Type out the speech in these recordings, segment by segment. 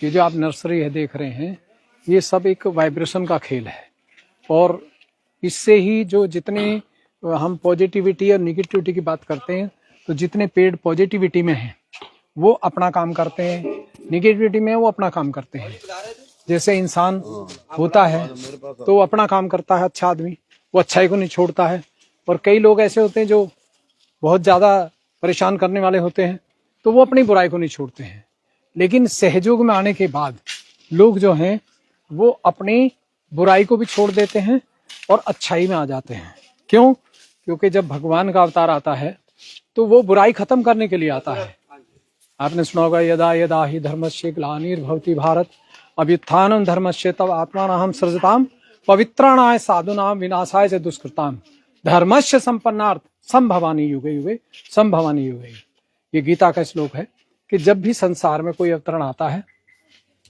ये जो आप नर्सरी है देख रहे हैं, ये सब एक वाइब्रेशन का खेल है। और इससे ही जो जितने हम पॉजिटिविटी और निगेटिविटी की बात करते हैं, तो जितने पेड़ पॉजिटिविटी में हैं वो अपना काम करते हैं, निगेटिविटी में वो अपना काम करते हैं। जैसे इंसान होता है तो अपना काम करता है, अच्छा आदमी वो अच्छाई को नहीं छोड़ता है। और कई लोग ऐसे होते हैं जो बहुत ज़्यादा परेशान करने वाले होते हैं, तो वो अपनी बुराई को नहीं छोड़ते हैं। लेकिन सहयोग में आने के बाद लोग जो हैं वो अपनी बुराई को भी छोड़ देते हैं और अच्छाई में आ जाते हैं। क्यों? क्योंकि जब भगवान का अवतार आता है तो वो बुराई खत्म करने के लिए आता है। आपने सुना होगा, यदा यदा हि धर्मस्य ग्लानिर्भवति भारत अभ्युत्थानं धर्मस्य तब आत्मानां सृजताम पवित्राणाय साधूनां विनाशाय च दुष्कृताम धर्मस्य संपन्नार्थ संभवानी युगे युगे संभवानी युगे। ये गीता का श्लोक है कि जब भी संसार में कोई अवतरण आता है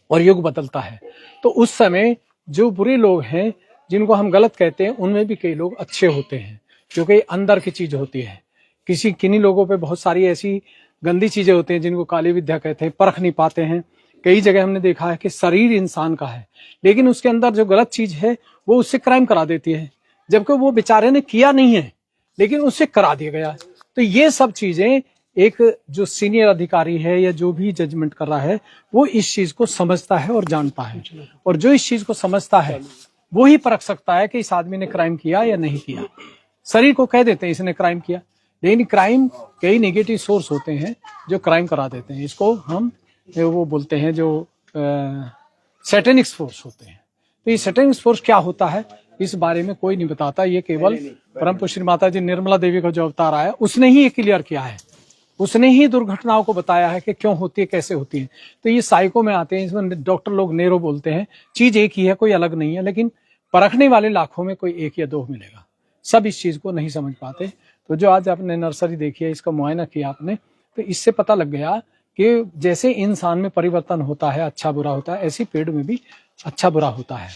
और युग बदलता है, तो उस समय जो बुरे लोग हैं, जिनको हम गलत कहते हैं, उनमें भी कई लोग अच्छे होते हैं, क्योंकि अंदर की चीज होती है। किन्हीं लोगों पे बहुत सारी ऐसी गंदी चीजें होती हैं जिनको काली विद्या कहते हैं, परख नहीं पाते हैं। कई जगह हमने देखा है कि शरीर इंसान का है, लेकिन उसके अंदर जो गलत चीज है वो उससे क्राइम करा देती है, जबकि वो बेचारे ने किया नहीं है लेकिन उससे करा दिया गया। तो ये सब चीजें एक जो सीनियर अधिकारी है या जो भी जजमेंट कर रहा है, वो इस चीज को समझता है और जानता है। और जो इस चीज को समझता है वो ही परख सकता है कि इस आदमी ने क्राइम किया या नहीं किया। शरीर को कह देते हैं इसने क्राइम किया, लेकिन क्राइम कई नेगेटिव सोर्स होते हैं जो क्राइम करा देते हैं। इसको हम वो बोलते हैं जो सैटेनिक्स फोर्स होते हैं। तो ये सैटेनिक्स फोर्स क्या होता है इस बारे में कोई नहीं बताता। ये केवल परम पूज्य श्री माता जी निर्मला देवी का जो अवतार आया उसने ही ये क्लियर किया है, उसने ही दुर्घटनाओं को बताया है कि क्यों होती है, कैसे होती है। तो ये साइको में आते हैं, इसमें डॉक्टर लोग नेरो बोलते हैं, चीज एक ही है, कोई अलग नहीं है, लेकिन परखने वाले लाखों में कोई एक या दो मिलेगा। सब इस चीज को नहीं समझ पाते। तो जो आज आपने नर्सरी देखी है, इसका मुआयना किया आपने, तो इससे पता लग गया कि जैसे इंसान में परिवर्तन होता है, अच्छा बुरा होता है, ऐसी पेड़ में भी अच्छा बुरा होता है।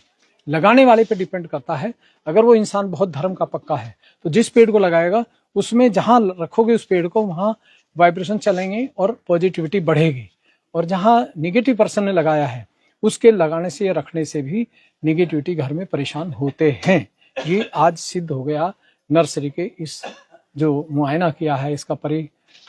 लगाने वाले पे डिपेंड करता है। अगर वो इंसान बहुत धर्म का पक्का है तो जिस पेड़ को लगाएगा उसमें जहां रखोगे उस पेड़ को, वहां वाइब्रेशन चलेंगे और पॉजिटिविटी बढ़ेगी। और जहां निगेटिव पर्सन ने लगाया है उसके लगाने से या रखने से भी निगेटिविटी घर में परेशान होते हैं। ये आज सिद्ध हो गया नर्सरी के इस जो मुआयना किया है, इसका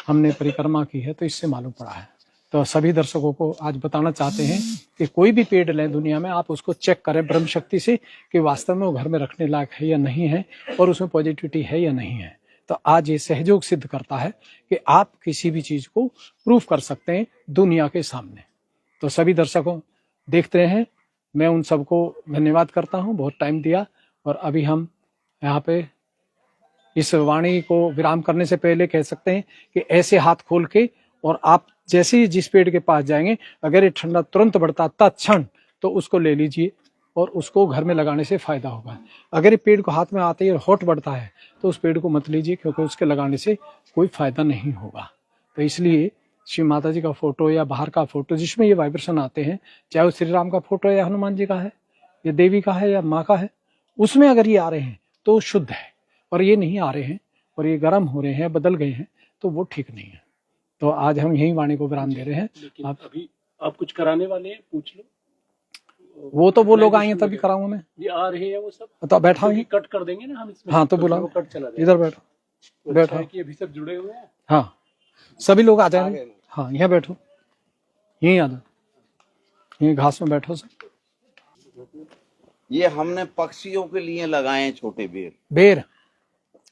हमने परिक्रमा की है, तो इससे मालूम पड़ा है। तो सभी दर्शकों को आज बताना चाहते हैं कि कोई भी पेड़ लें दुनिया में, आप उसको चेक करें ब्रह्म शक्ति से कि वास्तव में वो घर में रखने लायक है या नहीं है और उसमें पॉजिटिविटी है या नहीं है। तो आज ये सहयोग सिद्ध करता है कि आप किसी भी चीज को प्रूफ कर सकते हैं दुनिया के सामने। तो सभी दर्शकों देखते हैं, मैं उन सबको धन्यवाद करता हूं, बहुत टाइम दिया। और अभी हम यहाँ पे इस वाणी को विराम करने से पहले कह सकते हैं कि ऐसे हाथ खोल के, और आप जैसे ही जिस पेड़ के पास जाएंगे, अगर ये ठंडा तुरंत बढ़ता तत्क्षण, तो उसको ले लीजिए और उसको घर में लगाने से फायदा होगा। अगर ये पेड़ को हाथ में आते ही हॉट बढ़ता है तो उस पेड़ को मत लीजिए, क्योंकि उसके लगाने से कोई फायदा नहीं होगा। तो इसलिए श्री माता जी का फोटो या बाहर का फोटो जिसमें ये वाइब्रेशन आते हैं, चाहे वो श्री राम का फोटो या हनुमान जी का है या देवी का है या माँ का है, उसमें अगर ये आ रहे हैं तो शुद्ध है। और ये नहीं आ रहे हैं और ये गर्म हो रहे हैं, बदल गए हैं, तो वो ठीक नहीं है। तो आज हम यही वाणी को विराम दे रहे हैं। लेकिन अभी आप कुछ कराने वाले हैं, पूछ लो। वो तो वो लोग आएंगे तभी कराऊंगा मैं। ये आ रहे हैं वो सब, तो बैठा हूँ, कट कर देंगे ना हम इसमें। हाँ तो बुलाओ, कट चला जाएगा। इधर बैठो, बैठो। कि अभी सब जुड़े हुए हैं। हाँ सभी लोग आ जाएंगे। हाँ यहाँ बैठो, यहीं आ जाओ, यहीं घास में बैठो सब। ये हमने पक्षियों के लिए लगाए हैं छोटे बेर। बेर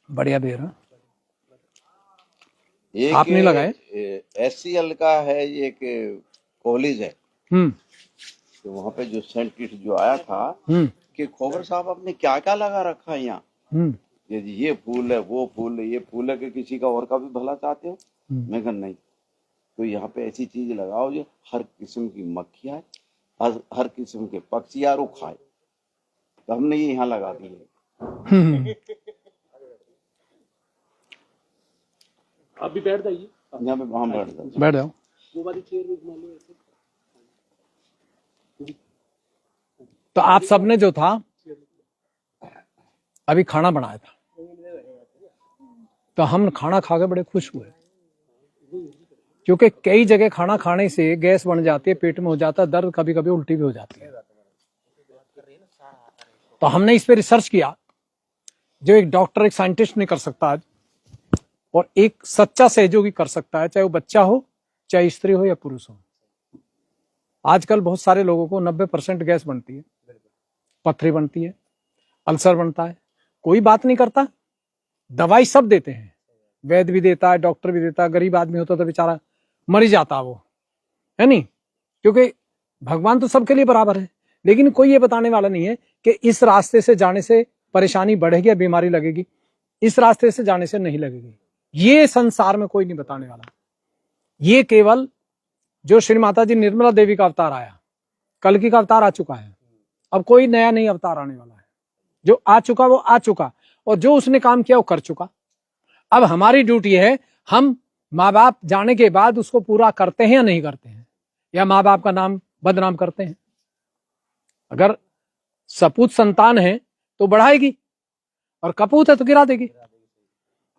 बढ़िया बेर है। आप नहीं लगाए? SCL का है, ये एक कॉलेज है, तो वहाँ पे जो सेंट किट जो आया था कि खोबर साहब आपने क्या क्या लगा रखा है यहाँ, ये फूल है, वो फूल है, ये फूल है, कि किसी का और का भी भला चाहते हो? मैं कहा नहीं, तो यहाँ पे ऐसी चीज लगाओ जो हर किस्म की मक्खियाँ, हर किस्म के पक्षी यार वो खाए। तो हमने ये यहाँ लगा दिए। आप भी बैठ जाइए यहाँ पे, वहाँ बैठ जाओ। वो वाली चेयर में घुमा लो ऐसे। तो आप सबने जो था अभी खाना बनाया था, तो हम खाना खा के बड़े खुश हुए। क्योंकि कई जगह खाना खाने से गैस बन जाती है, पेट में हो जाता है दर्द, कभी कभी उल्टी भी हो जाती है। तो हमने इस पे रिसर्च किया, जो एक डॉक्टर, एक साइंटिस्ट नहीं कर सकता आज, और एक सच्चा सहयोगी कर सकता है, चाहे वो बच्चा हो, चाहे स्त्री हो या पुरुष हो। आजकल बहुत सारे लोगों को 90% गैस बनती है, पथरी बनती है, अल्सर बनता है, कोई बात नहीं करता। दवाई सब देते हैं, वैद्य भी देता है, डॉक्टर भी देता है, गरीब आदमी होता तो बेचारा मर ही जाता वो, है नहीं, क्योंकि भगवान तो सबके लिए बराबर है। लेकिन कोई ये बताने वाला नहीं है कि इस रास्ते से जाने से परेशानी बढ़ेगी या बीमारी लगेगी, इस रास्ते से जाने से नहीं लगेगी। ये संसार में कोई नहीं बताने वाला। ये केवल जो श्री माता जी निर्मला देवी का अवतार आया, कल्कि का अवतार आ चुका है, अब कोई नया नहीं अवतार आने वाला है। जो आ चुका वो आ चुका, और जो उसने काम किया वो कर चुका। अब हमारी ड्यूटी है, हम माँ बाप जाने के बाद उसको पूरा करते हैं या नहीं करते हैं, या माँ बाप का नाम बदनाम करते हैं। अगर सपूत संतान है तो बढ़ाएगी, और कपूत है तो गिरा देगी।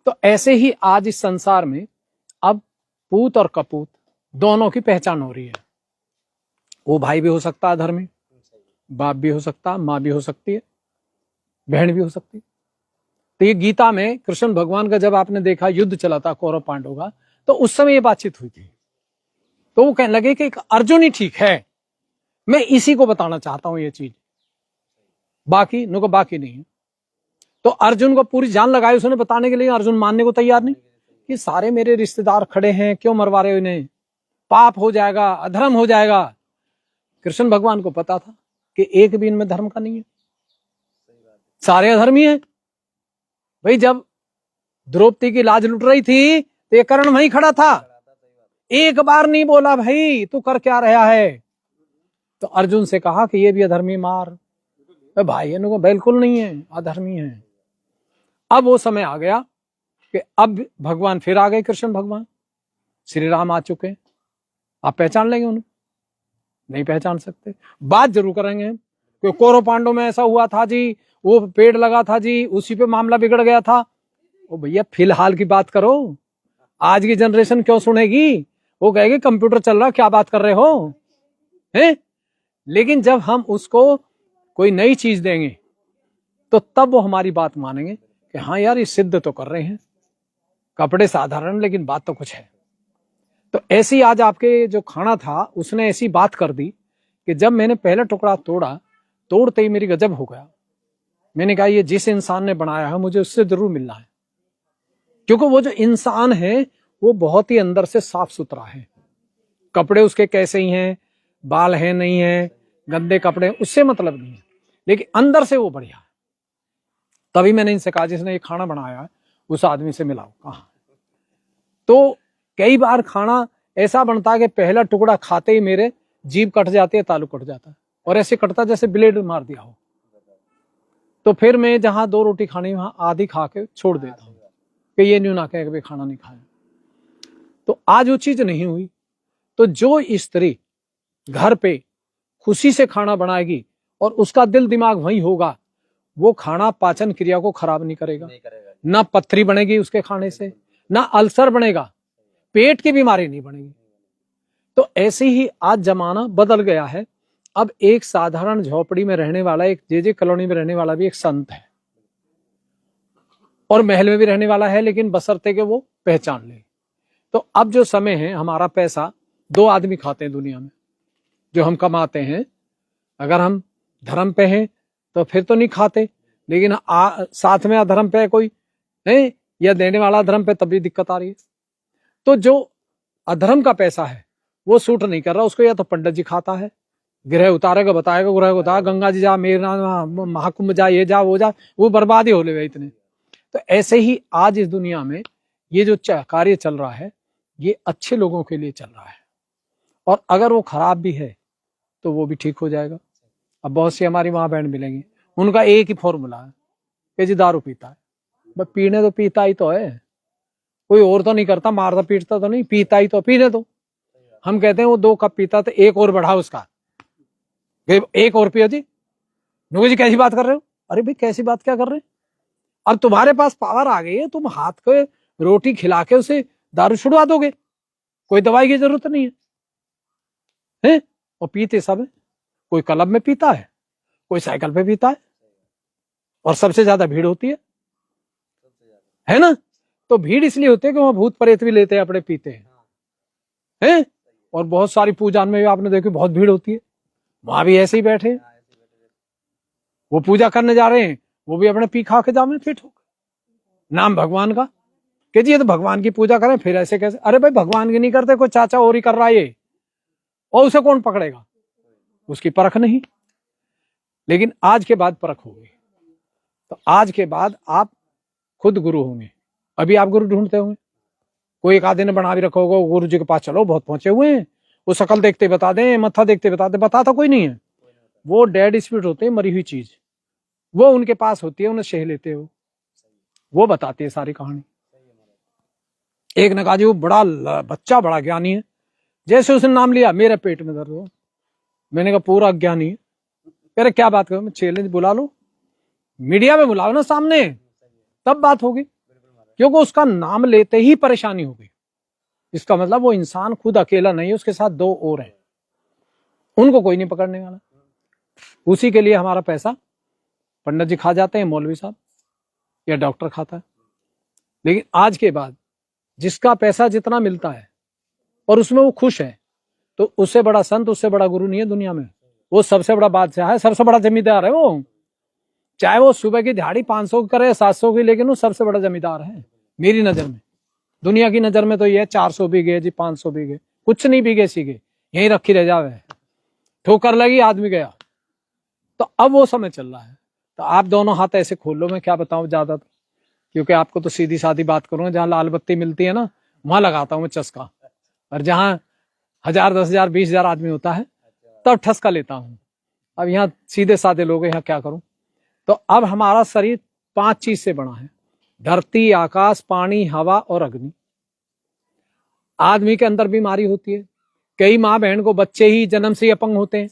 तो ऐसे ही आज इस संसार में अब पूत और कपूत दोनों की पहचान हो रही है। वो भाई भी हो सकता है धर्मी, बाप भी हो सकता है, माँ भी हो सकती है, बहन भी हो सकती है। तो ये गीता में कृष्ण भगवान का जब आपने देखा युद्ध चला था कौरव पांडव का, तो उस समय ये बातचीत हुई थी। तो वो कहने लगे कि अर्जुन ही ठीक है, मैं इसी को बताना चाहता हूं ये चीज, बाकी नुको बाकी नहीं है। तो अर्जुन को पूरी जान लगाई उसने बताने के लिए, अर्जुन मानने को तैयार नहीं कि सारे मेरे रिश्तेदार खड़े हैं, क्यों मरवा रहे हो इन्हें, पाप हो जाएगा, अधर्म हो जाएगा। कृष्ण भगवान को पता था कि एक भी इनमें धर्म का नहीं है, सारे अधर्मी हैं। भाई जब द्रौपदी की लाज लुट रही थी तो ये कर्ण वहीं खड़ा था, एक बार नहीं बोला भाई तू कर क्या रहा है। तो अर्जुन से कहा कि ये भी अधर्मी मार। भाई इनको बिल्कुल नहीं है, अधर्मी है। अब वो समय आ गया कि अब भगवान फिर आ गए, कृष्ण भगवान श्री राम आ चुके। आप पहचान लेंगे उन्हें? नहीं पहचान सकते। बात जरूर करेंगे कि कौरव पांडव में ऐसा हुआ था जी, वो पेड़ लगा था जी, उसी पे मामला बिगड़ गया था। ओ भैया फिलहाल की बात करो, आज की जनरेशन क्यों सुनेगी? वो कहेगी कंप्यूटर चल रहा, क्या बात कर रहे हो हैं? लेकिन जब हम उसको कोई नई चीज देंगे तो तब वो हमारी बात मानेंगे कि हाँ यार ये सिद्ध तो कर रहे हैं, कपड़े साधारण लेकिन बात तो कुछ है। तो ऐसी आज आपके जो खाना था उसने ऐसी बात कर दी कि जब मैंने पहला टुकड़ा तोड़ा, तोड़ते ही मेरी गजब हो गया। मैंने कहा ये जिस इंसान ने बनाया है मुझे उससे जरूर मिलना है, क्योंकि वो जो इंसान है वो बहुत ही अंदर से साफ सुथरा है। कपड़े उसके कैसे ही हैं, बाल हैं नहीं है, गंदे कपड़े, उससे मतलब नहीं है, लेकिन अंदर से वो बढ़िया है। तभी मैंने इनसे कहा जिसने ये खाना बनाया है उस आदमी से मिलाओ कहाँ। तो कई बार खाना ऐसा बनता है कि पहला टुकड़ा खाते ही मेरे जीभ कट जाती है, तालू कट जाता है, और ऐसे कटता जैसे ब्लेड मार दिया हो। तो फिर मैं जहां 2 रोटी खानी वहां आधी खा के छोड़ देता हूँ कि ये न्यू ना कहे कि खाना नहीं खाया। तो आज वो चीज नहीं हुई। तो जो स्त्री घर पे खुशी से खाना बनाएगी और उसका दिल दिमाग वही होगा, वो खाना पाचन क्रिया को खराब नहीं करेगा, ना पथरी बनेगी उसके खाने से, ना अल्सर बनेगा, पेट की बीमारी नहीं बनेगी। तो ऐसे ही आज जमाना बदल गया है। अब एक साधारण झोपड़ी में रहने वाला, एक जे कॉलोनी में रहने वाला भी एक संत है, और महल में भी रहने वाला है, लेकिन बशर्ते कि वो पहचान ले। तो अब जो समय है, हमारा पैसा 2 आदमी खाते हैं दुनिया में, जो हम कमाते हैं। अगर हम धर्म पे हैं तो फिर तो नहीं खाते, लेकिन साथ में अधर्म पे कोई है या देने वाला धर्म पे, तब भी दिक्कत आ रही है। तो जो अधर्म का पैसा है वो सूट नहीं कर रहा, उसको या तो पंडित जी खाता है, ग्रह उतारेगा, बताएगा ग्रह उतार, गंगा जी जा, मेरा महाकुंभ जा, ये जा वो जा, वो बर्बादी हो ले इतने। तो ऐसे ही आज इस दुनिया में ये जो कार्य चल रहा है ये अच्छे लोगों के लिए चल रहा है, और अगर वो खराब भी है तो वो भी ठीक हो जाएगा। अब बहुत सी हमारी माँ बहन मिलेंगी, उनका एक ही फॉर्मूला है कि जी दारू पीता है, बस पीने तो पीता ही तो है, कोई और तो नहीं करता, मारता पीटता तो नहीं, पीता ही तो, पीने तो। हम कहते हैं वो 2 कप पीता तो 1 और बढ़ा उसका, 1 और पियो जी। नुगो जी कैसी बात कर रहे हो? अरे भाई कैसी बात क्या कर रहे हैं? अब तुम्हारे पास पावर आ गई है, तुम हाथ को रोटी खिला के उसे दारू छुड़वा दोगे, कोई दवाई की जरूरत नहीं है? और पीते सब है। कोई क्लब में पीता है, कोई साइकिल पे पीता है, और सबसे ज्यादा भीड़ होती है ना? तो भीड़ इसलिए होती है कि वहां भूत प्रेत भी लेते हैं अपने, पीते हैं। और बहुत सारी पूजा में भी आपने देखी बहुत भीड़ होती है, वहां भी ऐसे ही बैठे हैं। वो पूजा करने जा रहे हैं, वो भी अपने पी खा के जामे फिट हो नाम भगवान का, कि जी ये तो भगवान की पूजा करें, फिर ऐसे कैसे? अरे भाई भगवान की नहीं करते, कोई चाचा और ही कर रहा है ये, और उसे कौन पकड़ेगा? उसकी परख नहीं। लेकिन आज के बाद परख होगी, तो आज के बाद आप खुद गुरु होंगे। अभी आप गुरु ढूंढते होंगे, कोई एक आधे ने बना भी रखा होगा, गुरु जी के पास चलो बहुत पहुंचे हुए हैं, वो शकल देखते बता दें, मत्था देखते बता दें, बताता कोई नहीं है। वो डेड स्पिरिट होते हैं, मरी हुई चीज, वो उनके पास होती है, उन्हें सह लेते हो, वो बताते हैं सारी कहानी। एक ने कहा जी वो बड़ा बच्चा बड़ा ज्ञानी है, जैसे उसने नाम लिया मेरे पेट में दर्द हो। मैंने कहा पूरा ज्ञानी है। कह रहे क्या बात करो? मैं चैलेंज बुला लो, मीडिया में बुलाओ ना सामने, तब बात होगी, क्योंकि उसका नाम लेते ही परेशानी होगी। इसका मतलब वो इंसान खुद अकेला नहीं है, उसके साथ दो और हैं, उनको कोई नहीं पकड़ने वाला। उसी के लिए हमारा पैसा पंडित जी खा जाते हैं, मौलवी साहब या डॉक्टर खाता है। लेकिन आज के बाद जिसका पैसा जितना मिलता है और उसमें वो खुश है, तो उससे बड़ा संत, उससे बड़ा गुरु नहीं है दुनिया में। वो सबसे बड़ा बादशाह है, सबसे बड़ा जमींदार है वो। चाहे वो सुबह की दिहाड़ी 500 की करे, 700 की, लेकिन वो सबसे बड़ा जमींदार है मेरी नजर में। दुनिया की नजर में तो ये 400 बीघे जी, 500 बीघे, कुछ नहीं बीघे सीघे, यहीं रखी रह जावे, ठोकर लगी आदमी गया। तो अब वो समय चल रहा है, तो आप दोनों हाथ ऐसे खोल लो। मैं क्या बताऊं ज्यादा, क्योंकि आपको तो सीधी सादी बात करूंगा, जहां लाल बत्ती मिलती है ना, वहां लगाता हूं मैं चस्का, और जहां 1000, 10,000, 20,000 आदमी होता है तब ठसका लेता हूं। अब यहाँ सीधे साधे लोग हैं, यहाँ क्या करूं? तो अब हमारा शरीर 5 चीज से बना है: धरती, आकाश, पानी, हवा और अग्नि। आदमी के अंदर बीमारी होती है, कई माँ बहन को बच्चे ही जन्म से अपंग होते हैं।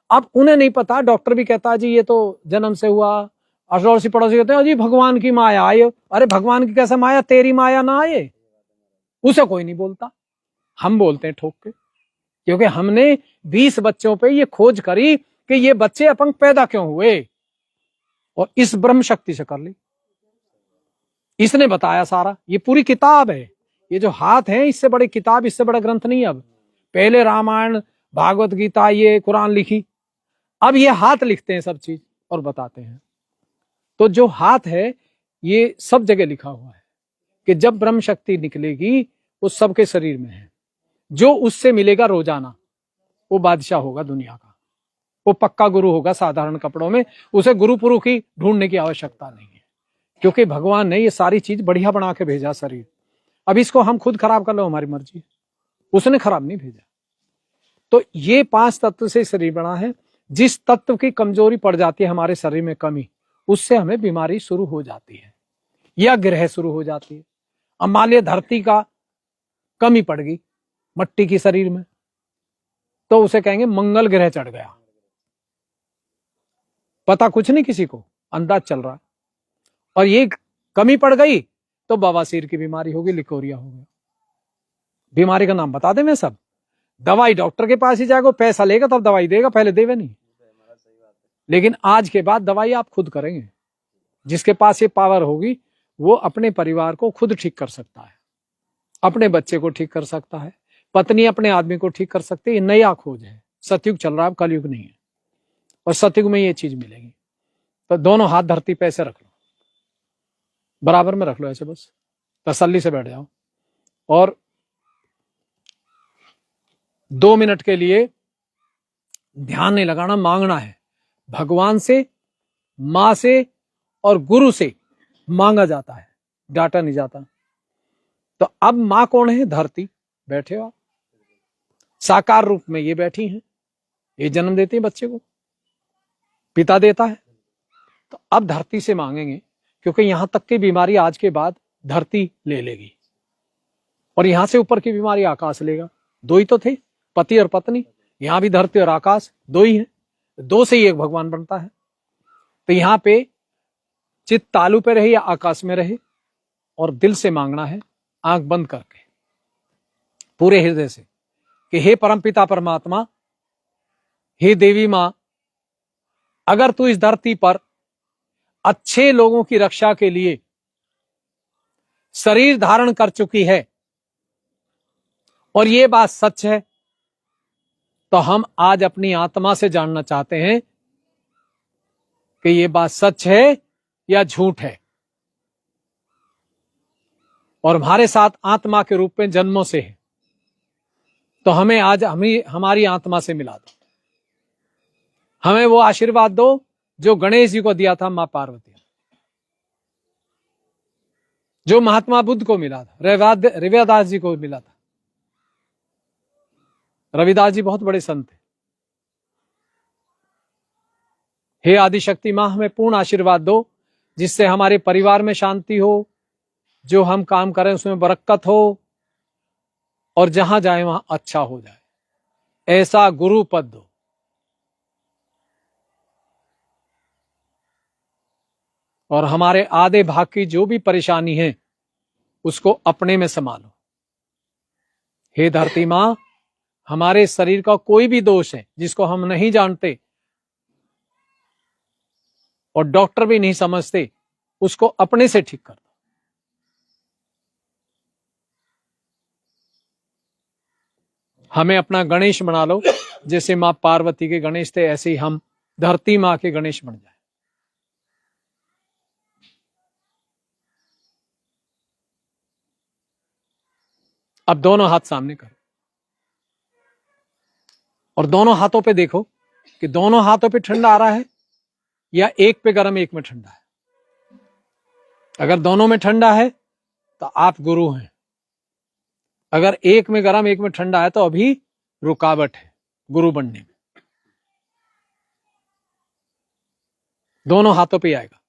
अब उन्हें नहीं पता, डॉक्टर भी कहता है जी ये तो जन्म से हुआ। अड़ोसी पड़ोसी कहते हैं जी भगवान की माया आए। अरे भगवान की कैसे माया? तेरी माया ना आए, उसे कोई नहीं बोलता, हम बोलते हैं ठोक के, क्योंकि हमने 20 बच्चों पे ये खोज करी कि ये बच्चे अपंग पैदा क्यों हुए, और इस ब्रह्म शक्ति से कर ली। इसने बताया सारा, ये पूरी किताब है। ये जो हाथ है, इससे बड़ी किताब, इससे बड़ा ग्रंथ नहीं। अब पहले रामायण, भागवत गीता, ये कुरान लिखी, अब ये हाथ लिखते हैं सब चीज और बताते हैं। तो जो हाथ है ये सब जगह लिखा हुआ है कि जब ब्रह्म शक्ति निकलेगी वो सबके शरीर में है। जो उससे मिलेगा रोजाना, वो बादशाह होगा दुनिया का, वो पक्का गुरु होगा साधारण कपड़ों में। उसे गुरु पुरुष की ढूंढने की आवश्यकता नहीं है, क्योंकि भगवान ने ये सारी चीज बढ़िया बना के भेजा शरीर। अब इसको हम खुद खराब कर लो, हमारी मर्जी, उसने खराब नहीं भेजा। तो ये 5 तत्व से शरीर बना है। जिस तत्व की कमजोरी पड़ जाती है हमारे शरीर में, कमी, उससे हमें बीमारी शुरू हो जाती है या ग्रह शुरू हो जाती है। अब मान लिया धरती का कमी पड़ गई मट्टी की शरीर में, तो उसे कहेंगे मंगल ग्रह चढ़ गया। पता कुछ नहीं किसी को, अंदाज चल रहा है। और ये कमी पड़ गई तो बवासीर की बीमारी होगी, लिकोरिया हो गया। बीमारी का नाम बता दे मैं सब। दवाई डॉक्टर के पास ही जाएगा, पैसा लेगा तब दवाई देगा, पहले देवे नहीं। लेकिन आज के बाद दवाई आप खुद करेंगे। जिसके पास ये पावर होगी वो अपने परिवार को खुद ठीक कर सकता है, अपने बच्चे को ठीक कर सकता है, पत्नी अपने आदमी को ठीक कर सकती है। ये नया खोज है, सतयुग चल रहा है, कलयुग नहीं है। और सतयुग में ये चीज मिलेगी। तो दोनों हाथ धरती पे ऐसे रख लो, बराबर में रख लो, ऐसे बस तसल्ली से बैठ जाओ, और 2 मिनट के लिए ध्यान नहीं लगाना, मांगना है भगवान से, मां से और गुरु से मांगा जाता है, डाटा नहीं जाता। तो अब मां कौन है? धरती। बैठे हो आप, साकार रूप में ये बैठी हैं, ये जन्म देती है बच्चे को, पिता देता है। तो अब धरती से मांगेंगे, क्योंकि यहां तक की बीमारी आज के बाद धरती ले लेगी, और यहां से ऊपर की बीमारी आकाश लेगा। 2 ही तो थे, पति और पत्नी, यहां भी धरती और आकाश 2 ही है, 2 से ही एक भगवान बनता है। तो यहां पे चित्त तालू पे रहे या आकाश में रहे, और दिल से मांगना है, आंख बंद करके। पूरे हृदय से कि हे परमपिता परमात्मा, हे देवी मां, अगर तू इस धरती पर अच्छे लोगों की रक्षा के लिए शरीर धारण कर चुकी है और ये बात सच है, तो हम आज अपनी आत्मा से जानना चाहते हैं कि ये बात सच है या झूठ है। और हमारे साथ आत्मा के रूप में जन्मों से है, तो हमें आज हमारी आत्मा से मिला दो। हमें वो आशीर्वाद दो जो गणेश जी को दिया था मां पार्वती, जो महात्मा बुद्ध को मिला था, रविदास जी को मिला था। रविदास जी बहुत बड़े संत थे। हे आदिशक्ति मां, हमें पूर्ण आशीर्वाद दो जिससे हमारे परिवार में शांति हो, जो हम काम करें उसमें बरकत हो, और जहां जाए वहां अच्छा हो जाए, ऐसा गुरु पद दो। और हमारे आधे भाग की जो भी परेशानी है उसको अपने में संभालो। हे धरती मां, हमारे शरीर का कोई भी दोष है जिसको हम नहीं जानते और डॉक्टर भी नहीं समझते, उसको अपने से ठीक कर दो। हमें अपना गणेश बना लो, जैसे मां पार्वती के गणेश थे ऐसे ही हम धरती मां के गणेश बन जाए। अब दोनों हाथ सामने करो और दोनों हाथों पे देखो कि दोनों हाथों पे ठंडा आ रहा है या एक पे गर्म एक में ठंडा है। अगर दोनों में ठंडा है तो आप गुरु हैं, अगर एक में गर्म एक में ठंडा है तो अभी रुकावट है गुरु बनने में। दोनों हाथों पे आएगा।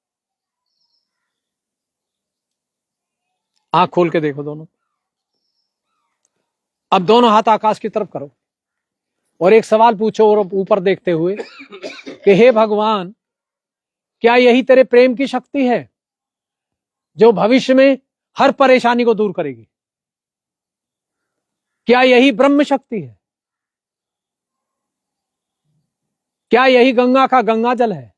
आंख खोल के देखो दोनों। अब दोनों हाथ आकाश की तरफ करो और एक सवाल पूछो और ऊपर देखते हुए कि हे भगवान, क्या यही तेरे प्रेम की शक्ति है जो भविष्य में हर परेशानी को दूर करेगी? क्या यही ब्रह्म शक्ति है? क्या यही गंगा का गंगा जल है?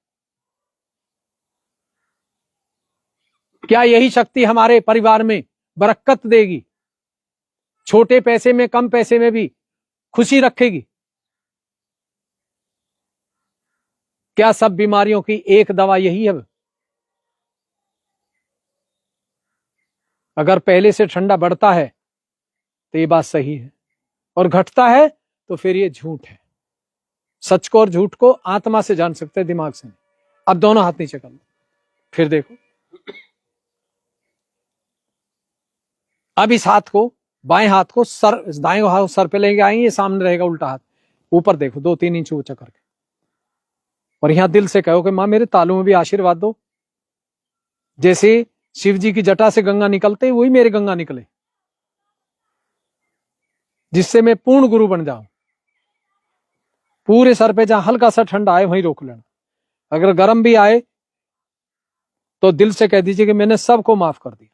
क्या यही शक्ति हमारे परिवार में बरकत देगी, छोटे पैसे में कम पैसे में भी खुशी रखेगी? क्या सब बीमारियों की एक दवा यही है? अगर पहले से ठंडा बढ़ता है तो ये बात सही है, और घटता है तो फिर ये झूठ है। सच को और झूठ को आत्मा से जान सकते हैं, दिमाग से नहीं। अब दोनों हाथ नीचे कर लो, फिर देखो। अब इस हाथ को, बाएं हाथ को सर, दाएं हाथ सर पे लेके आएंगे, सामने रहेगा उल्टा हाथ। ऊपर देखो 2-3 इंच ऊंचा करके, और यहां दिल से कहो कि मां मेरे तालू में भी आशीर्वाद दो। जैसे शिव जी की जटा से गंगा निकलते वही मेरे गंगा निकले, जिससे मैं पूर्ण गुरु बन जाऊं। पूरे सर पे जहां हल्का सा ठंडा आए वहीं रोक लेना। अगर गर्म भी आए तो दिल से कह दीजिए कि मैंने सबको माफ कर दिया।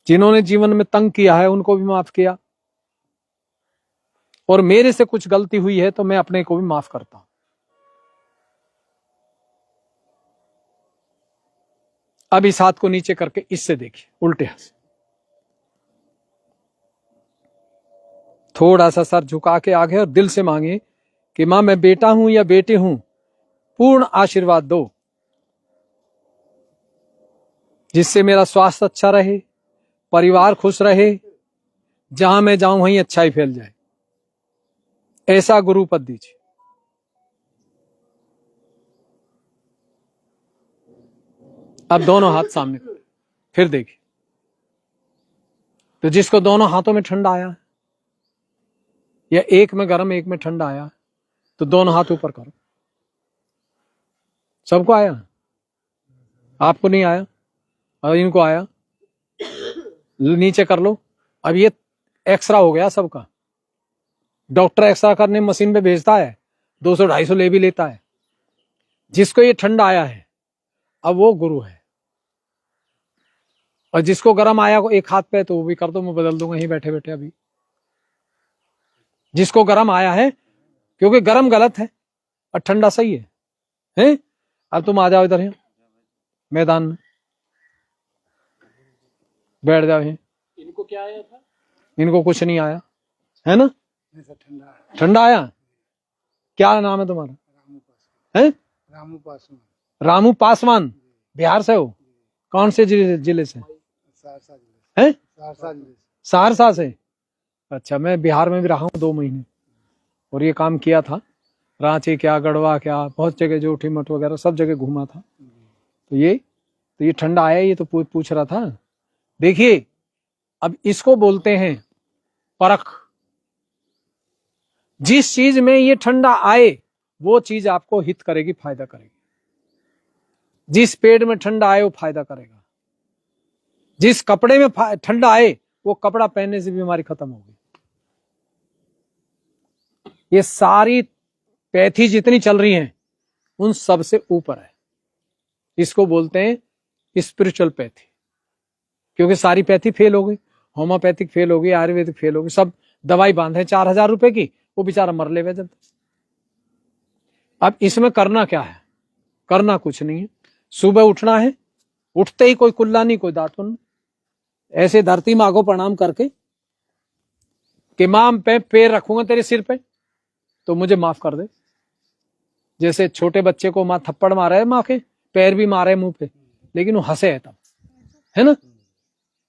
जिन्होंने जीवन में तंग किया है उनको भी माफ किया, और मेरे से कुछ गलती हुई है तो मैं अपने को भी माफ करता हूं। अब इस हाथ को नीचे करके इससे देखिए, उल्टे हाथ से थोड़ा सा सर झुका के आगे, और दिल से मांगे कि मां मैं बेटा हूं या बेटी हूं, पूर्ण आशीर्वाद दो जिससे मेरा स्वास्थ्य अच्छा रहे, परिवार खुश रहे, जहां मैं जाऊं वहीं अच्छाई फैल जाए। ऐसा गुरु पद दीजिए। अब दोनों हाथ सामने करें, फिर देखिए। तो जिसको दोनों हाथों में ठंडा आया है, या एक में गर्म एक में ठंडा आया, तो दोनों हाथ ऊपर करो। सबको आया? आपको नहीं आया और इनको आया, नीचे कर लो। अब ये एक्सरा हो गया सबका। डॉक्टर एक्सरा करने मशीन पे भेजता है, 200-250 ले भी लेता है। जिसको ये ठंडा आया है अब वो गुरु है, और जिसको गर्म आया एक हाथ पे तो वो भी कर दो, मैं बदल दूंगा यहीं बैठे बैठे अभी। जिसको गर्म आया है, क्योंकि गर्म गलत है और ठंडा सही है, हैं? अब तुम आ जाओ इधर यहाँ मैदान में, बैठ जाओ यहाँ। इनको क्या आया था? इनको कुछ नहीं आया है ना, ठंडा आया। क्या नाम है तुम्हारा? है रामू पासवान। रामू पासवान। बिहार से हो? कौन से जिले से? सहरसा जिले हैं? सहरसा जिले से। सहरसा से। अच्छा, मैं बिहार में भी रहा हूँ 2 महीने और ये काम किया था। रांची क्या, गढ़वा क्या, बहुत जगह जो मठ वगैरह सब जगह घूमा था। तो ये ठंडा आया, ये तो पूछ रहा था। देखिए, अब इसको बोलते हैं परख। जिस चीज में ये ठंडा आए वो चीज आपको हित करेगी, फायदा करेगी। जिस पेड़ में ठंडा आए वो फायदा करेगा। जिस कपड़े में ठंडा आए वो कपड़ा पहनने से बीमारी खत्म होगी। ये सारी पैथी जितनी चल रही हैं उन सब से ऊपर है। इसको बोलते हैं स्पिरिचुअल पैथी, क्योंकि सारी पैथी फेल हो गई। होम्योपैथिक फेल हो गई, आयुर्वेदिक फेल हो गई, सब दवाई बांधे 4000 रुपए की, वो बेचारा मर ले जल्दी। अब इसमें करना क्या है? करना कुछ नहीं है। सुबह उठना है, उठते ही कोई कुल्ला नहीं, कोई दातुन, ऐसे धरती माँ को प्रणाम करके कि मां पे पैर रखूंगा तेरे सिर पे तो मुझे माफ कर दे। जैसे छोटे बच्चे को माँ थप्पड़ मारा है, माँ के पैर भी मारे मुंह पे, लेकिन वो हंसे है तब, है ना।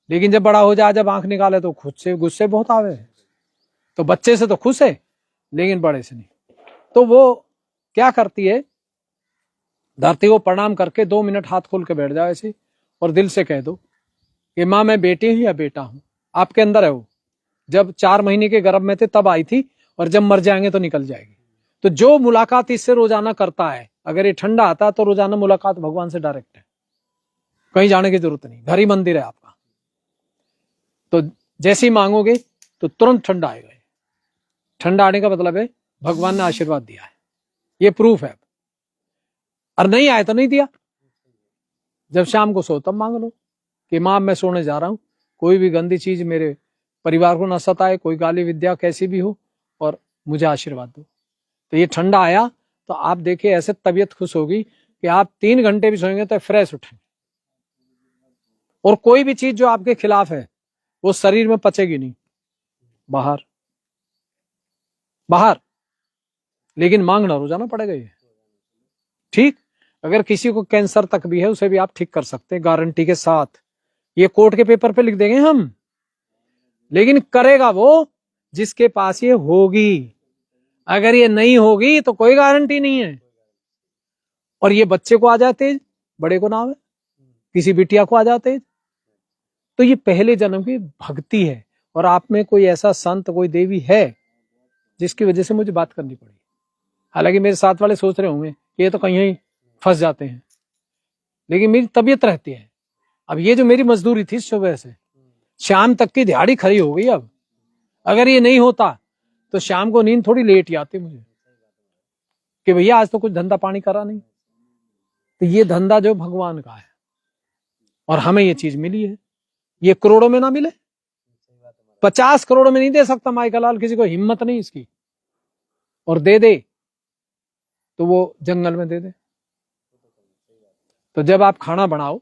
लेकिन जब बड़ा हो जाए, जब आंख निकाले तो खुद से गुस्से बहुत आवे है। तो बच्चे से तो खुश है लेकिन बड़े से नहीं। तो वो क्या करती है, धरती को प्रणाम करके 2 मिनट हाथ खोल के बैठ जाओ ऐसे और दिल से कह दो कि माँ मैं बेटी हूं या बेटा हूं। आपके अंदर है वो। जब 4 महीने के गर्भ में थे तब आई थी, और जब मर जाएंगे तो निकल जाएगी। तो जो मुलाकात इससे रोजाना करता है, अगर ये ठंडा आता है तो रोजाना मुलाकात भगवान से डायरेक्ट है, कहीं जाने की जरूरत नहीं। घर ही मंदिर है आपका। तो जैसे ही मांगोगे तो तुरंत ठंडा आएगा। ठंडा आने का मतलब है भगवान ने आशीर्वाद दिया है, ये प्रूफ है। और नहीं आए तो नहीं दिया। जब शाम को सो तब मांग लो कि मां मैं सोने जा रहा हूं, कोई भी गंदी चीज मेरे परिवार को न सताए, कोई गाली विद्या कैसी भी हो, और मुझे आशीर्वाद दो। तो ये ठंडा आया तो आप देखिए ऐसे तबीयत खुश होगी कि आप 3 घंटे भी सोएंगे तो फ्रेश उठेंगे। और कोई भी चीज जो आपके खिलाफ है वो शरीर में पचेगी नहीं, बाहर बाहर। लेकिन मांगना रोजाना पड़ेगा ये, ठीक। अगर किसी को कैंसर तक भी है उसे भी आप ठीक कर सकते हैं गारंटी के साथ। ये कोर्ट के पेपर पे लिख देंगे हम, लेकिन करेगा वो जिसके पास ये होगी। अगर ये नहीं होगी तो कोई गारंटी नहीं है। और ये बच्चे को आ जाते, बड़े को ना आवे, किसी बिटिया को आ जाते, तो ये पहले जन्म की भक्ति है। और आप में कोई ऐसा संत, कोई देवी है जिसकी वजह से मुझे बात करनी पड़ी। हालांकि मेरे साथ वाले सोच रहे होंगे कि ये तो कहीं फंस जाते हैं, लेकिन मेरी तबीयत रहती है। अब ये जो मेरी मजदूरी थी सुबह से शाम तक की दिहाड़ी खड़ी हो गई। अब अगर ये नहीं होता तो शाम को नींद थोड़ी लेट ही आती मुझे कि भैया आज तो कुछ धंधा पानी करा नहीं। तो ये धंधा जो भगवान का है और हमें ये चीज मिली है। ये करोड़ों में ना मिले, 50 करोड़ में नहीं दे सकता माइकल लाल, किसी को हिम्मत नहीं इसकी। और दे दे तो वो जंगल में दे दे। तो जब आप खाना बनाओ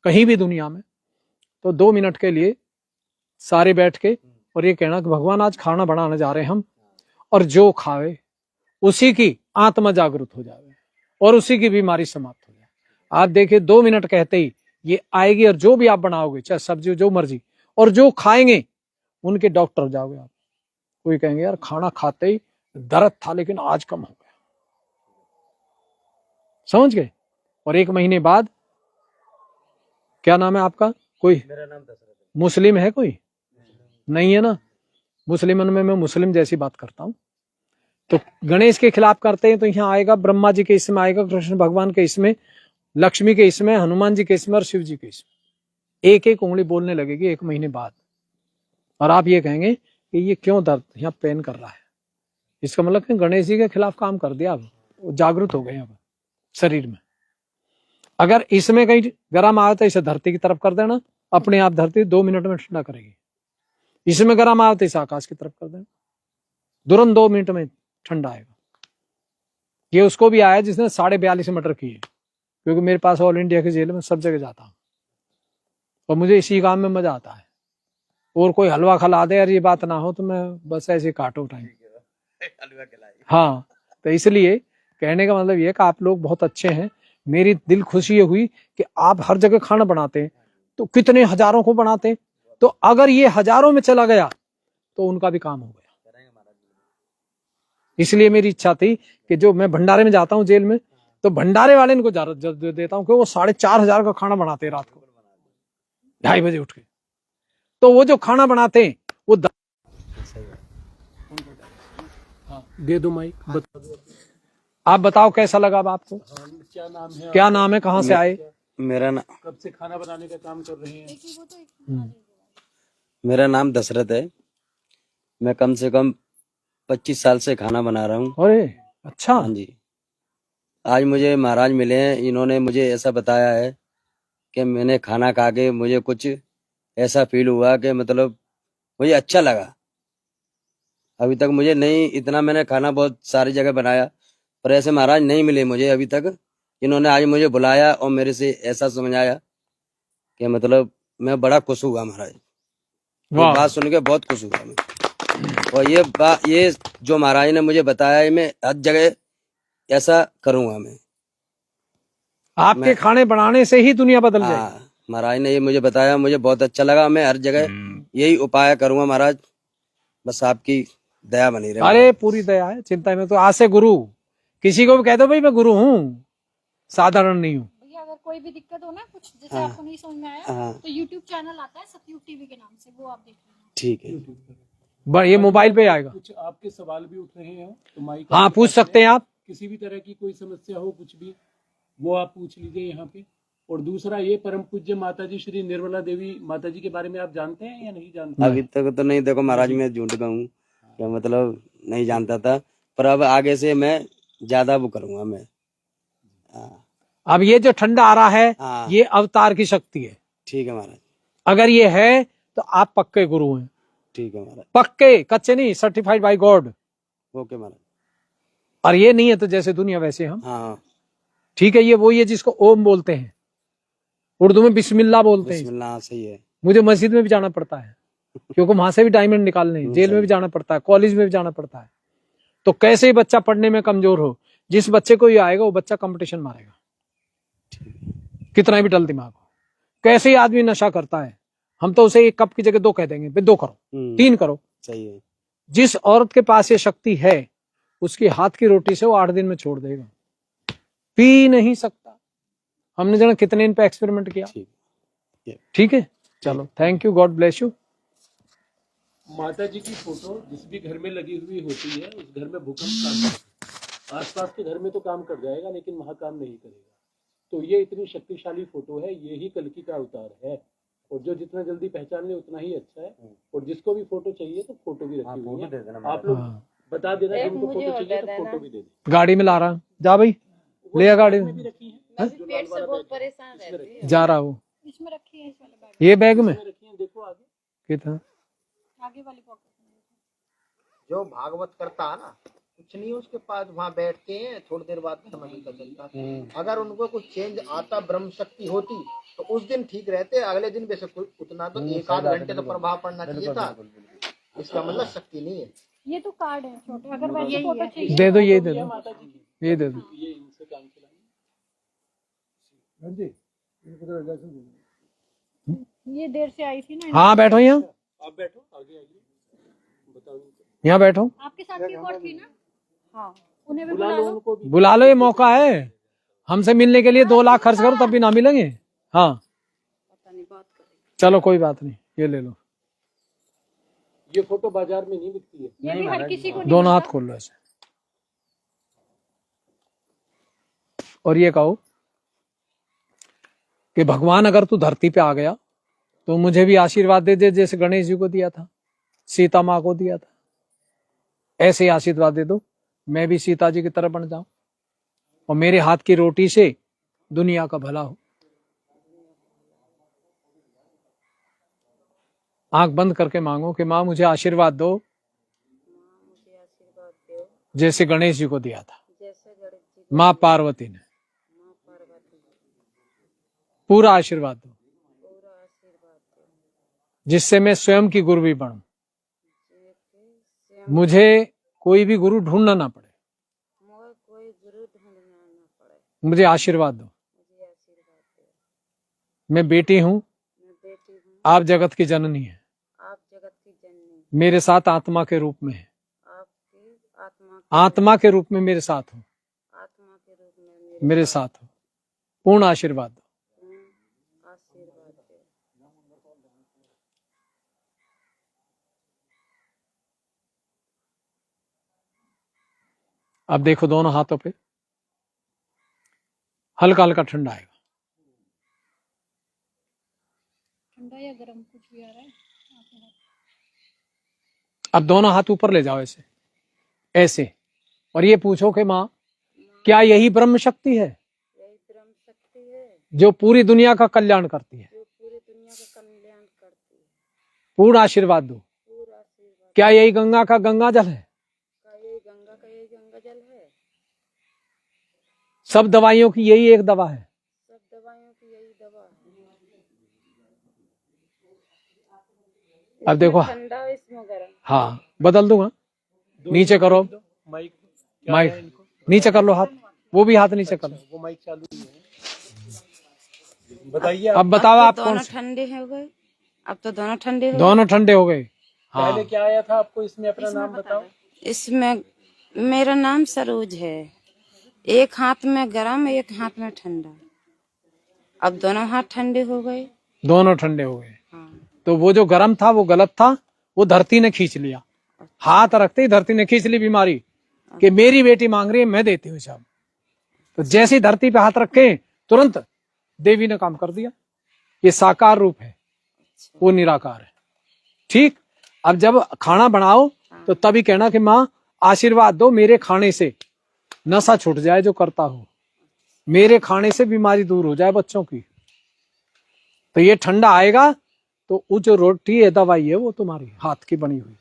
कहीं भी दुनिया में, तो 2 मिनट के लिए सारे बैठ के और ये कहना कि भगवान आज खाना बनाने जा रहे हैं हम, और जो खावे उसी की आत्मा जागृत हो जाए और उसी की बीमारी समाप्त हो जाए। आप देखिए 2 मिनट कहते ही ये आएगी, और जो भी आप बनाओगे, चाहे सब्जी जो मर्जी, और जो खाएंगे उनके डॉक्टर हो जाओगे आप। कोई कहेंगे यार खाना खाते ही दर्द था लेकिन आज कम हो गया, समझ गए। और 1 महीने बाद, क्या नाम है आपका? कोई मेरा नाम दशरथ है। मुस्लिम है? कोई नहीं है ना। मुस्लिमन में मैं मुस्लिम जैसी बात करता हूं। तो गणेश के खिलाफ करते हैं तो यहाँ आएगा ब्रह्मा जी के इसमें आएगा, कृष्ण भगवान के इसमें, लक्ष्मी के इसमें, हनुमान जी के इसमें और शिव जी के इसमें। एक एक उंगली बोलने लगेगी 1 महीने बाद। और आप ये कहेंगे कि ये क्यों दर्द यहाँ पेन कर रहा है। इसका मतलब कि गणेश जी के खिलाफ काम कर दिया, अब जागृत हो गए अब शरीर में। अगर इसमें कहीं गर्म आया तो इसे धरती की तरफ कर देना, अपने आप धरती 2 मिनट में ठंडा करेगी। इसमें गर्म आया तो इसे आकाश की तरफ कर देना। तुरंत 2 मिनट में ठंडा आएगा। ये उसको भी आया जिसने 42.5 मटर किए, क्योंकि मेरे पास ऑल इंडिया की जेल में सब जगह जाता हूँ और मुझे इसी काम में मजा आता है। और कोई हलवा खिला दे यार ये बात ना हो तो मैं बस ऐसे काटो टाइम। हाँ, तो इसलिए कहने का मतलब ये कि आप लोग बहुत अच्छे हैं। मेरी दिल खुशी ये हुई कि आप हर जगह खाना बनाते हैं, तो कितने हजारों को बनाते हैं, तो अगर ये हजारों में चला गया तो उनका भी काम हो गया। इसलिए मेरी इच्छा थी कि जो मैं भंडारे में जाता हूँ जेल में, तो भंडारे वाले इनको दे देता हूँ कि वो 4,500 का खाना बनाते हैं रात को 2:30 बजे उठ के। तो वो जो खाना बनाते हैं वो दे दो माइक। आप बताओ कैसा लगा अब आपको? क्या नाम है? क्या नाम है, कहाँ से आए? मेरा नाम कब से खाना बनाने का काम कर रहे हैं? मेरा नाम दशरथ है। मैं कम से कम 25 साल से खाना बना रहा हूँ। अरे अच्छा। हाँ जी। आज मुझे महाराज मिले हैं, इन्होंने मुझे ऐसा बताया है कि मैंने खाना खा के मुझे कुछ ऐसा फील हुआ कि मतलब मुझे अच्छा लगा। अभी तक मुझे नहीं, इतना मैंने खाना बहुत सारी जगह बनाया पर ऐसे महाराज नहीं मिले मुझे अभी तक। इन्होंने आज मुझे बुलाया और मेरे से ऐसा समझाया कि मतलब मैं बड़ा खुश हुआ महाराज। ये बात सुन के बहुत खुश हुआ मैं। और ये जो महाराज ने मुझे बताया है, मैं हर जगह ऐसा करूंगा मैं। आपके खाने बनाने से ही दुनिया बदल जाएगी। हाँ, महाराज ने ये मुझे बताया, मुझे बहुत अच्छा लगा। मैं हर जगह यही उपाय करूंगा महाराज, बस आपकी दया बनी रहे। अरे पूरी दया है, चिंता में। तो आज से गुरु किसी को भी कह दो भाई मैं गुरु हूँ, साधारण नहीं हूँ। भैया अगर कोई भी दिक्कत हो ना, कुछ जैसे आपको नहीं समझ में आया, तो YouTube चैनल आता है सतयुग टीवी के नाम से, वो आप देख लेना। ठीक है, ये मोबाइल पे आएगा। कुछ आपके सवाल भी उठ रहे हो तो माइक हाँ पूछ सकते हैं आप। किसी भी तरह की कोई समस्या हो, कुछ भी, वो आप पूछ लीजिए यहाँ पे। और दूसरा, ये परम पूज्य माताजी श्री निर्मला देवी माताजी के बारे में आप जानते हैं या नहीं जानते? अभी तक तो नहीं। देखो महाराज, मैं झूठ कहूँ क्या मतलब नहीं जानता था, पर अब आगे से मैं ज्यादा वो करूंगा मैं। अब ये जो ठंडा आ रहा है, ये अवतार की शक्ति है। ठीक है महाराज। अगर ये है तो आप पक्के गुरु हैं। ठीक है महाराज। पक्के, कच्चे नहीं, सर्टिफाइड बाय गॉड। ओके महाराज। और ये नहीं है तो जैसे दुनिया वैसे हम। हाँ ठीक है, ये वही है जिसको ओम बोलते हैं, उर्दू में बिस्मिल्लाह बोलते हैं। बिस्मिल्लाह, सही है। मुझे मस्जिद में भी जाना पड़ता है क्योंकि वहां से भी डायमंड निकालने हैं, जेल में भी जाना पड़ता है, कॉलेज में भी जाना पड़ता है। तो कैसे ही बच्चा पढ़ने में कमजोर हो, जिस बच्चे को ये आएगा वो बच्चा कंपटीशन मारेगा, कितना भी डल दिमाग हो। कैसे ही आदमी नशा करता है, हम तो उसे 1 कप की जगह 2 कह देंगे, 2 करो, 3 करो। सही है। जिस औरत के पास ये शक्ति है, उसकी हाथ की रोटी से वो 8 दिन में छोड़ देगा, पी नहीं सकता। हमने जाना कितने इन पे एक्सपेरिमेंट किया। ठीक है, चलो, thank you, God bless you. माता जी की फोटो जिस भी घर में लगी हुई होती है, उस घर में भूकंप काम करता है। आसपास के घर में तो काम कर जाएगा, लेकिन वहां काम नहीं करेगा। तो ये इतनी शक्तिशाली फोटो है, ये ही कल्कि का अवतार है। और जो जितना जल्दी पहचान ले उतना ही अच्छा है। और जिसको भी फोटो चाहिए तो फोटो भी रखी हुई है, आप लोग बता देना जिनको फोटो चाहिए तो फोटो भी दे दें। गाड़ी में ला रहा, जा भाई ले आ गाड़ी में। भी रखी है, पेट से बहुत परेशान रहती है। जा रहा हूँ, इसमें रखी है, इस वाले बैग ये बैग में रखी है, देखो आगे कितना। आगे वाली पॉकेट में। जो भागवत करता है ना, कुछ नहीं उसके पास, वहाँ बैठते हैं, थोड़ी देर बाद में हमें पता चलता है। अगर उनको कुछ चेंज आता, ब्रह्म शक्ति होती तो उस दिन ठीक रहते, अगले दिन वैसे उतना तो 1-8 घंटे तो प्रभाव पड़ना चाहिए था। इसका मतलब शक्ति नहीं है। ये तो कार्ड है छोटे, अगर वैसे फोटो चाहिए दे दो, ये दे दो, ये दे दो। ये इनसे काम चलाएंगे। ये देर से आई थी ना। हाँ बैठो, यहाँ आप बैठो, आगे आइए, बताओ। यहाँ बैठो, आपके साथ भी एक और थी ना? हाँ, उन्हें भी बुला बुला लो लो। उनको भी। बुला लो, ये मौका है। हमसे मिलने के लिए 2 लाख खर्च करो तब भी ना मिलेंगे। हाँ चलो कोई बात नहीं, ये ले लो। ये फोटो बाजार में नहीं बिकती है। ये भी हर किसी को नहीं दोनों हाथ मिलता। खोल लो ऐसे, और ये कहो कि भगवान अगर तू धरती पे आ गया तो मुझे भी आशीर्वाद दे दे, जैसे गणेश जी को दिया था, सीता माँ को दिया था, ऐसे ही आशीर्वाद दे दो, मैं भी सीता जी की तरह बन जाऊं और मेरे हाथ की रोटी से दुनिया का भला हो। आंख बंद करके मांगो कि माँ मुझे आशीर्वाद दो जैसे गणेश जी को दिया था जैसे गणेश जी को माँ पार्वती ने। माँ पार्वती को पूरा आशीर्वाद दो पूरा आशीर्वाद दो, जिससे मैं स्वयं की गुरु भी बनूं। स्वयं मुझे कोई भी गुरु ढूंढना ना पड़े, मोह कोई गुरु ढूंढना न पड़े, मुझे आशीर्वाद दो। मुझे आशीर्वाद दो। मैं बेटी हूँ, मैं बेटी हूँ, आप जगत की जननी है, आप जगत की जननी, मेरे साथ आत्मा के रूप में है, आपकी आत्मा के रूप में मेरे साथ हो, आत्मा के रूप में मेरे साथ हो। पूर्ण आशीर्वाद दो। आशीर्वाद दो। अब देखो दोनों हाथों पे हल्का हल्का ठंडा आएगा। ठंडा या गर्म कुछ भी आ रहा है आपके हाथ? अब दोनों हाथ ऊपर ले जाओ ऐसे ऐसे, और ये पूछो कि माँ क्या यही ब्रह्म शक्ति है यही ब्रह्म शक्ति है जो पूरी दुनिया का कल्याण करती है? जो पूरी दुनिया का कल्याण करती है। पूर्ण आशीर्वाद दो। पूरा आशीर्वाद। क्या यही गंगा का गंगा जल है? का यही गंगा का यही गंगा जल है? सब दवाइयों की यही एक दवा है? सब दवाइयों की यही दवा है। अब देखो, ठंडा इसमें गर्म। हाँ बदल दूंगा। नीचे करो माइक माइक, नीचे कर लो हाथ, वो भी हाथ नीचे कर लो। वो माइक चालू ही है। बताइए अब बताओ आप कौन दोनों से? ठंडे हो गए, अब तो दोनों ठंडे हो गए। दोनों ठंडे हो गए। हाँ पहले क्या आया था आपको इसमें, अपना नाम बताओ। इसमें मेरा नाम सरोज है, एक हाथ में गरम एक हाथ में ठंडा। अब दोनों हाथ ठंडे हो गए। दोनों ठंडे हो गए। हाँ। तो वो जो गर्म था वो गलत था, वो धरती ने खींच लिया। हाथ रखते ही धरती ने खींच ली बीमारी कि मेरी बेटी मांग रही है, मैं देती हूँ सब। तो जैसी धरती पे हाथ रखे तुरंत देवी ने काम कर दिया। ये साकार रूप है, वो निराकार है। ठीक, अब जब खाना बनाओ तो तभी कहना कि माँ आशीर्वाद दो, मेरे खाने से नशा छूट जाए जो करता हो, मेरे खाने से बीमारी दूर हो जाए बच्चों की। तो ये ठंडा आएगा तो वो जो रोटी है, दवाई है, वो तुम्हारी हाथ की बनी हुई।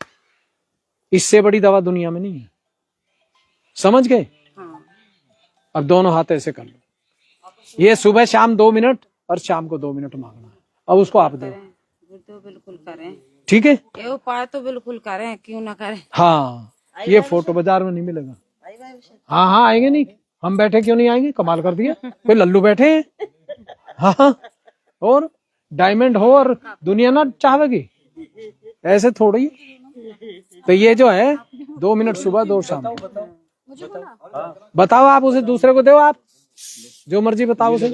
इससे बड़ी दवा दुनिया में नहीं है। समझ गए? हाँ। अब दोनों हाथ ऐसे कर लो। ये सुबह शाम 2 मिनट और शाम को 2 मिनट मांगना है। अब उसको आप दो। तो बिल्कुल करें, ठीक है? ये उपाय तो बिल्कुल करें, क्यों ना करें। हाँ, ये फोटो बाजार में नहीं मिलेगा। हाँ हाँ आएंगे, नहीं हम बैठे क्यों नहीं आएंगे? कमाल कर दिया, कोई लल्लू बैठे हैं। हाँ, और डायमंड हो और दुनिया ना चाहेगी, ऐसे थोड़ी। तो ये जो है 2 मिनट सुबह 2 शाम। बताओ आप उसे, दूसरे को दो, आप जो मर्जी बताओ उसे।